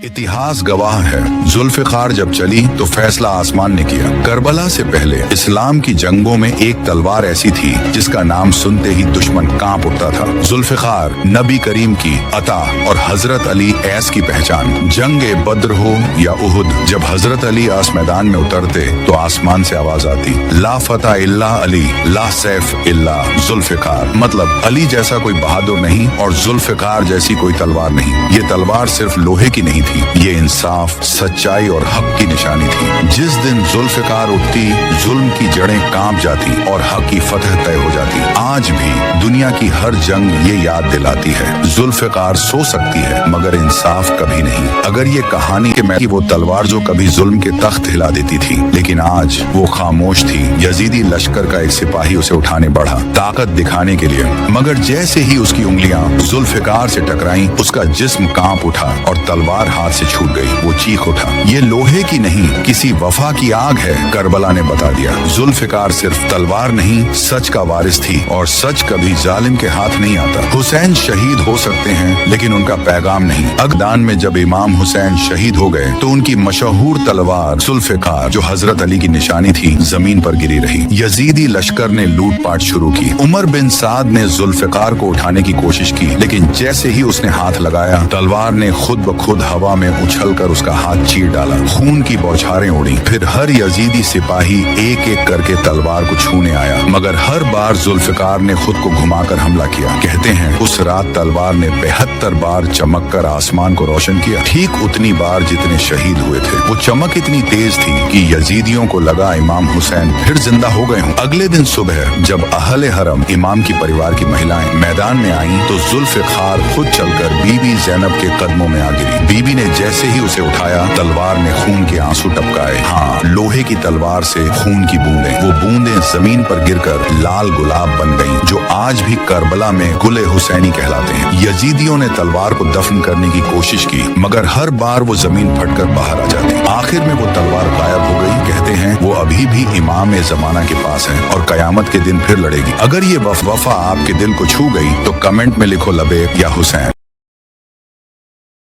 इतिहास गवाह है, जुल्फिकार जब चली तो फैसला आसमान ने किया। करबला से पहले इस्लाम की जंगों में एक तलवार ऐसी थी जिसका नाम सुनते ही दुश्मन कांप उठता था। जुल्फिकार नबी करीम की अता और हजरत अली ऐस की पहचान। जंगे बद्र हो या उहुद, जब हजरत अली आस मैदान में उतरते तो आसमान से आवाज आती, ला फतह इल्ला अली, ला सैफ इल्ला जुल्फिकार। मतलब अली जैसा कोई बहादुर नहीं और जुल्फिकार जैसी कोई तलवार नहीं। ये तलवार सिर्फ लोहे की नहीं थी, ये इंसाफ, सच्चाई और हक की निशानी थी। जिस दिन जुल्फिकार उठती, जुल्म की जड़ें कांप जाती और हक की फतह तय हो जाती। आज भी दुनिया की हर जंग ये याद दिलाती है, जुल्फिकार सो सकती है मगर इंसाफ कभी नहीं। अगर ये कहानी के मैं वो तलवार जो कभी जुल्म के तख्त हिला देती थी, लेकिन आज वो खामोश थी। यजीदी लश्कर का एक सिपाही उसे उठाने बढ़ा, ताकत दिखाने के लिए, मगर जैसे ही उसकी उंगलियां जुल्फिकार से टकराई, उसका जिस्म कांप उठा और तलवार हाथ से छूट गई। वो चीख उठा, ये लोहे की नहीं, किसी वफा की आग है। करबला ने बता दिया, जुल्फिकार सिर्फ तलवार नहीं, सच का वारिस थी और सच कभी जालिम के हाथ नहीं आता। हुसैन शहीद हो सकते हैं लेकिन उनका पैगाम नहीं। अगदान में जब इमाम हुसैन शहीद हो गए तो उनकी मशहूर तलवार जुल्फिकार, जो हजरत अली की निशानी थी, जमीन पर गिरी रही। यजीदी लश्कर ने लूटपाट शुरू की। उमर बिन साद ने जुल्फिकार को उठाने की कोशिश की, लेकिन जैसे ही उसने हाथ लगाया, तलवार ने खुद ब खुद हवा में उछलकर उसका हाथ चीर डाला। खून की बौछारें उड़ी। फिर हर यजीदी सिपाही एक एक करके तलवार को छूने आया, मगर हर बार जुल्फिकार ने खुद को घुमाकर हमला किया। कहते हैं उस रात तलवार ने 72 बार चमककर आसमान को रोशन किया, ठीक उतनी बार जितने शहीद हुए थे। वो चमक इतनी तेज थी कि यजीदियों को लगा इमाम हुसैन फिर जिंदा हो गए हों। अगले दिन सुबह जब अहले हरम, इमाम की परिवार की महिलाएं मैदान में आईं, तो जुल्फिकार खुद चलकर बीबी ज़ैनब के कदमों में आ गिरी। बीबी ने जैसे ही उसे उठाया, तलवार ने खून के आंसू टपकाए। हाँ, लोहे की तलवार से खून की बूंदें, वो बूंदें जमीन पर गिरकर लाल गुलाब बन गईं, जो आज भी करबला में गुले हुसैनी कहलाते हैं। यजीदियों ने तलवार को दफन करने की कोशिश की, मगर हर बार वो जमीन फटकर बाहर आ जाती। आखिर में वो तलवार गायब हो गई। कहते हैं वो अभी भी इमाम ज़माना के पास है और कयामत के दिन फिर लड़ेगी। अगर ये वफा आपके दिल को छू गई तो कमेंट में लिखो लबैक या हुसैन।